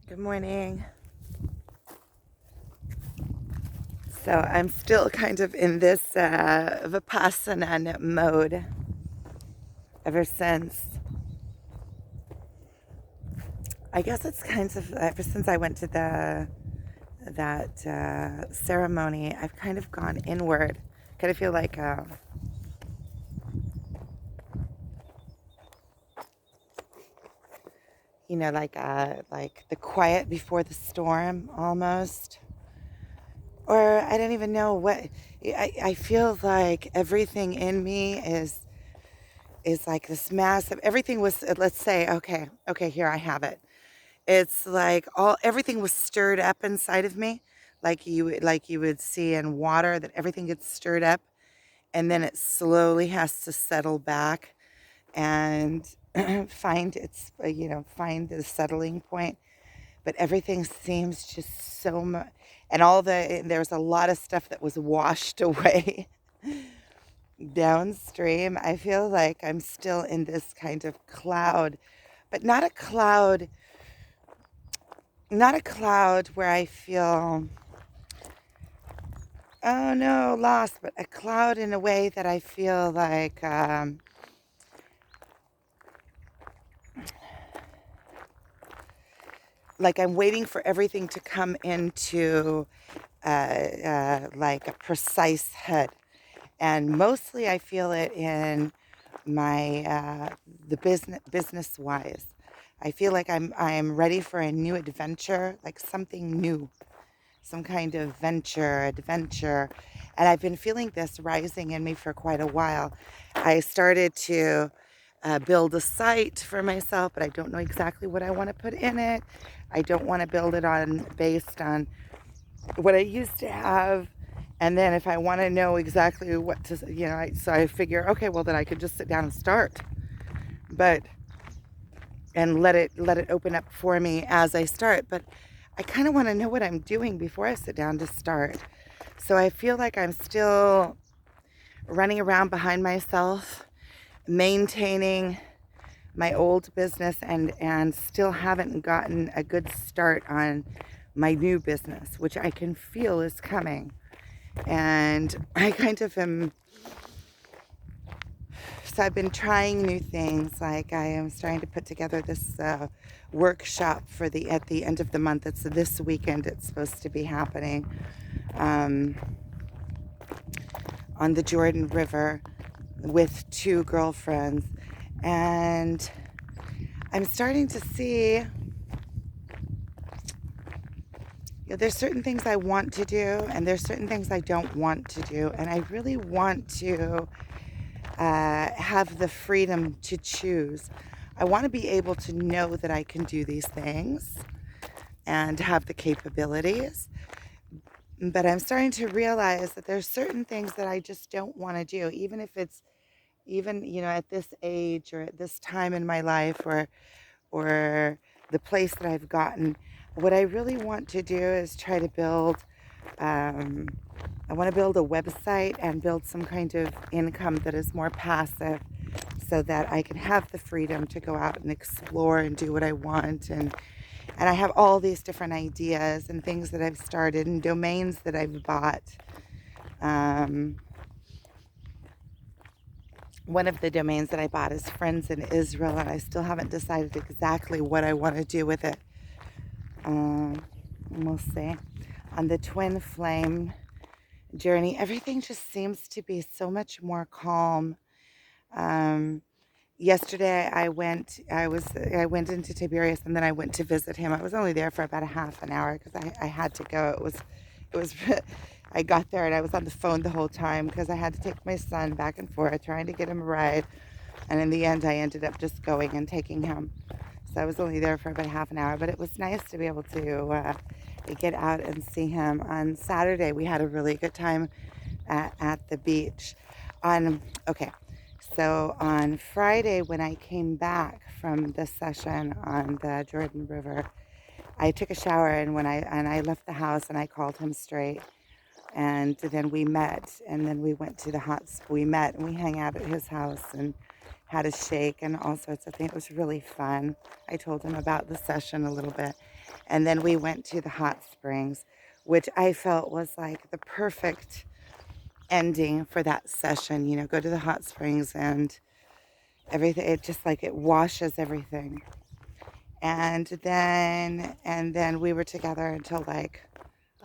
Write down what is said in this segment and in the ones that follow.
Good morning. So I'm still kind of in this Vipassana mode ever since. I guess it's kind of ever since I went to that ceremony. I've kind of gone inward. Kind of feel like like the quiet before the storm almost. Or I don't even know what. I feel like everything in me is like this massive. Everything was. Let's say, okay, here I have it. It's like everything was stirred up inside of me, like you would see in water that everything gets stirred up, and then it slowly has to settle back and find find the settling point. But everything seems just so much, and there's a lot of stuff that was washed away downstream. I feel like I'm still in this kind of cloud, but not a cloud where I feel, oh no, lost, but a cloud in a way that I feel like I'm waiting for everything to come into like a precise head. And mostly I feel it in my the business wise. I feel like I'm ready for a new adventure, like something new, some kind of adventure. And I've been feeling this rising in me for quite a while. I started to build a site for myself, but I don't know exactly what I want to put in it. I don't want to build it on based on what I used to have. And then if I want to know exactly what to, so I figure, okay, well then I could just sit down and start, but and let it open up for me as I start. But I kind of want to know what I'm doing before I sit down to start. So I feel like I'm still running around behind myself, maintaining my old business and still haven't gotten a good start on my new business, which I can feel is coming. And I kind of am, so I've been trying new things. Like I am starting to put together this workshop at the end of the month. It's this weekend. It's supposed to be happening um, on the Jordan River with two girlfriends. And I'm starting to see, there's certain things I want to do and there's certain things I don't want to do. And I really want to have the freedom to choose. I want to be able to know that I can do these things and have the capabilities. But I'm starting to realize that there's certain things that I just don't want to do, even if it's even, at this age or at this time in my life or the place that I've gotten. What I really want to do is try to build um, I want to build a website and build some kind of income that is more passive so that I can have the freedom to go out and explore and do what I want. And I have all these different ideas and things that I've started and domains that I've bought. Um, One of the domains that I bought is Friends in Israel, and I still haven't decided exactly what I want to do with it. We'll see. On the twin flame journey, everything just seems to be so much more calm. Um, Yesterday, I went into Tiberias, and then I went to visit him. I was only there for about a half an hour because I had to go. It was. I got there and I was on the phone the whole time because I had to take my son back and forth trying to get him a ride. And in the end, I ended up just going and taking him. So I was only there for about half an hour, but it was nice to be able to get out and see him. On Saturday, we had a really good time at the beach. Okay, so on Friday, when I came back from the session on the Jordan River, I took a shower and I left the house and I called him straight. And then we met, and then we went to the hot spring. We met and we hung out at his house and had a shake and all sorts of things. It was really fun. I told him about the session a little bit. And then we went to the hot springs, which I felt was like the perfect ending for that session. You know, go to the hot springs and everything, it just like it washes everything. And then we were together until like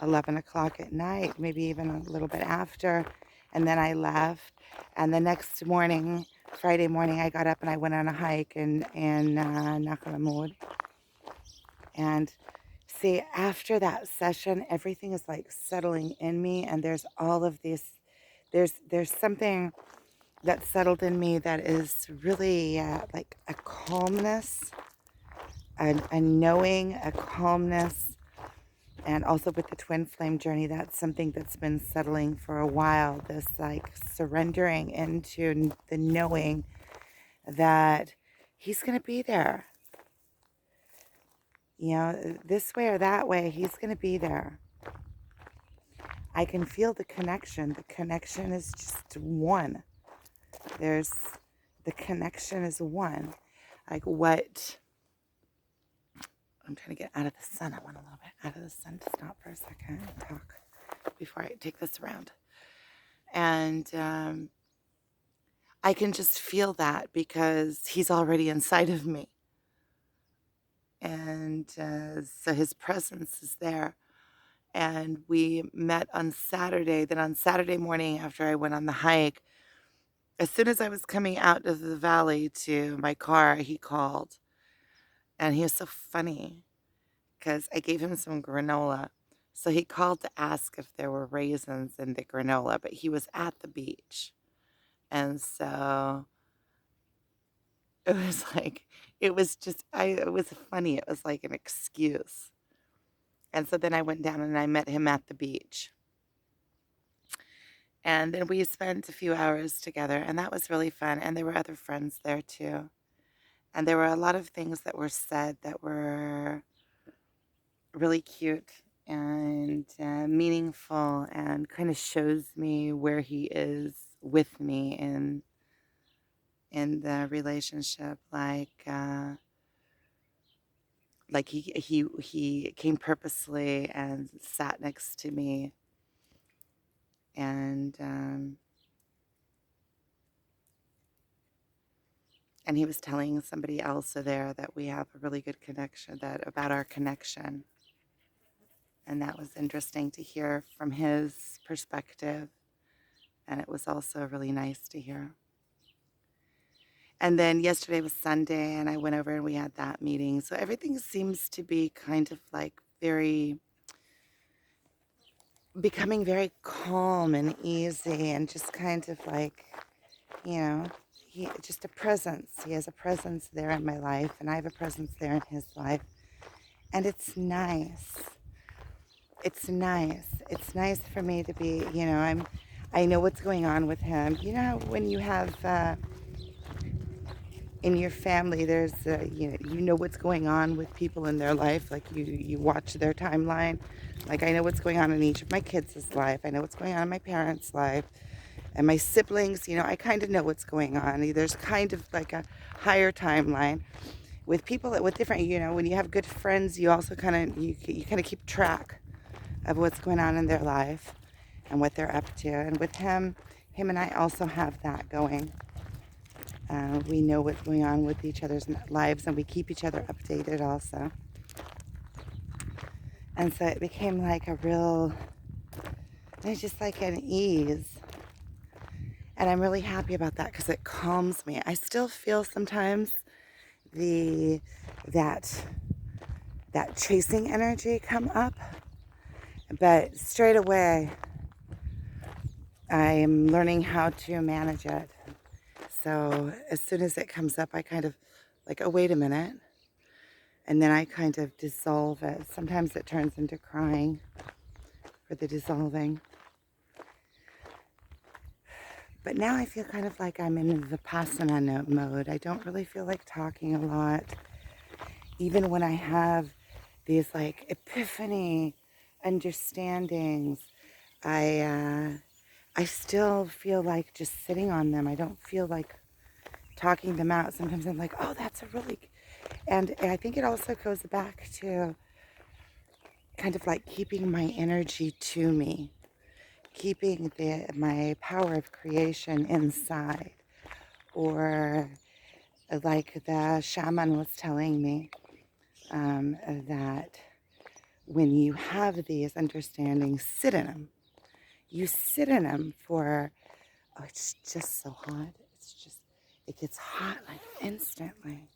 11 o'clock at night, maybe even a little bit after. And then I left. And the next morning, Friday morning, I got up and I went on a hike in Nakalamud. And see, after that session, everything is like settling in me, and there's all of this. There's something that settled in me that is really like a calmness, a knowing, a calmness, and also with the twin flame journey, that's something that's been settling for a while. This like surrendering into the knowing that he's going to be there. You know, this way or that way, he's going to be there. I can feel the connection. The connection is just one. There's the connection is one. Like what I'm trying to get out of the sun. I want a little bit out of the sun to stop for a second and talk before I take this around. And I can just feel that because he's already inside of me. And so his presence is there. And we met on Saturday. Then on Saturday morning, after I went on the hike, as soon as I was coming out of the valley to my car, he called. And he was so funny because I gave him some granola. So he called to ask if there were raisins in the granola, but he was at the beach. And so it was like, it was funny. It was like an excuse. And so then I went down and I met him at the beach. And then we spent a few hours together, and that was really fun. And there were other friends there too. And there were a lot of things that were said that were really cute and meaningful, and kind of shows me where he is with me in the relationship. Like he came purposely and sat next to me, and and he was telling somebody else there that we have a really good connection, that about our connection. And that was interesting to hear from his perspective. And it was also really nice to hear. And then yesterday was Sunday, and I went over and we had that meeting. So everything seems to be kind of like becoming very calm and easy, and just kind of like, you know, just a presence. He has a presence there in my life, and I have a presence there in his life. And it's nice. It's nice. It's nice for me to be, I know what's going on with him. You know how when you have in your family, there's you know what's going on with people in their life. Like you watch their timeline. Like I know what's going on in each of my kids' life. I know what's going on in my parents' life, and my siblings. I kind of know what's going on. There's kind of like a higher timeline with people with different. When you have good friends, you also kind of you kind of keep track of what's going on in their life and what they're up to. And with him and I also have that going. We know what's going on with each other's lives, and we keep each other updated also. And so it became like it's just like an ease. And I'm really happy about that because it calms me. I still feel sometimes that chasing energy come up, but straight away I'm learning how to manage it. So as soon as it comes up, I kind of like, oh, wait a minute. And then I kind of dissolve it. Sometimes it turns into crying for the dissolving. But now I feel kind of like I'm in Vipassana mode. I don't really feel like talking a lot. Even when I have these like epiphany understandings, I still feel like just sitting on them. I don't feel like talking them out. Sometimes I'm like, oh, that's a really... And I think it also goes back to kind of like keeping my energy to me, keeping my power of creation inside, or like the shaman was telling me, that when you have these understandings, sit in them. You sit in them for, oh, it's just so hot. It's just, it gets hot like instantly.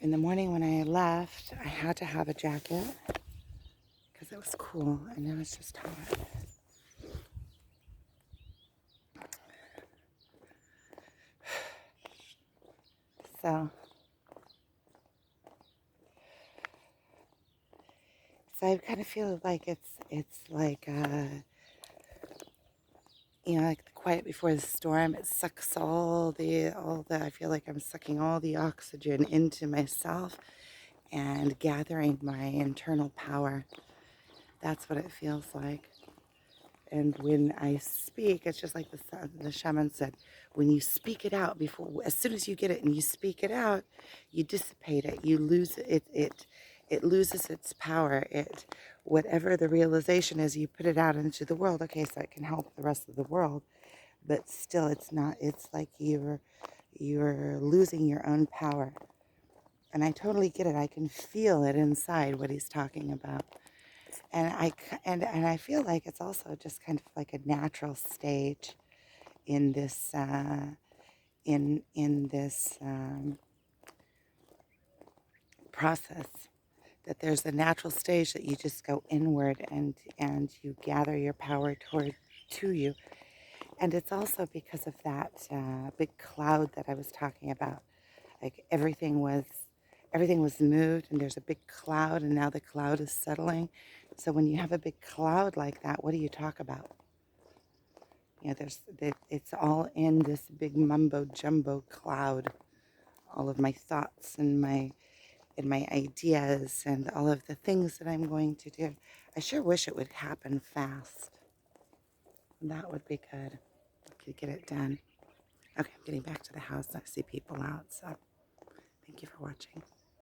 In the morning when I left, I had to have a jacket because it was cool, and now it's just hot. So, I kind of feel like it's like like the quiet before the storm. It sucks all the. I feel like I'm sucking all the oxygen into myself and gathering my internal power. That's what it feels like. And when I speak, it's just like the shaman said, when you speak it out as soon as you get it and you speak it out, you dissipate it, you lose it, it loses its power. Whatever the realization is, you put it out into the world. Okay, so it can help the rest of the world, but still it's not, it's like you're losing your own power. And I totally get it. I can feel it inside what he's talking about. And I feel like it's also just kind of like a natural stage in this in this process, that there's a natural stage that you just go inward and you gather your power toward to you. And it's also because of that big cloud that I was talking about. Like everything was moved, and there's a big cloud, and now the cloud is settling. So when you have a big cloud like that, what do you talk about? It's all in this big mumbo jumbo cloud. All of my thoughts and my ideas and all of the things that I'm going to do. I sure wish it would happen fast. That would be good. I could get it done. Okay, I'm getting back to the house. I see people out, so thank you for watching.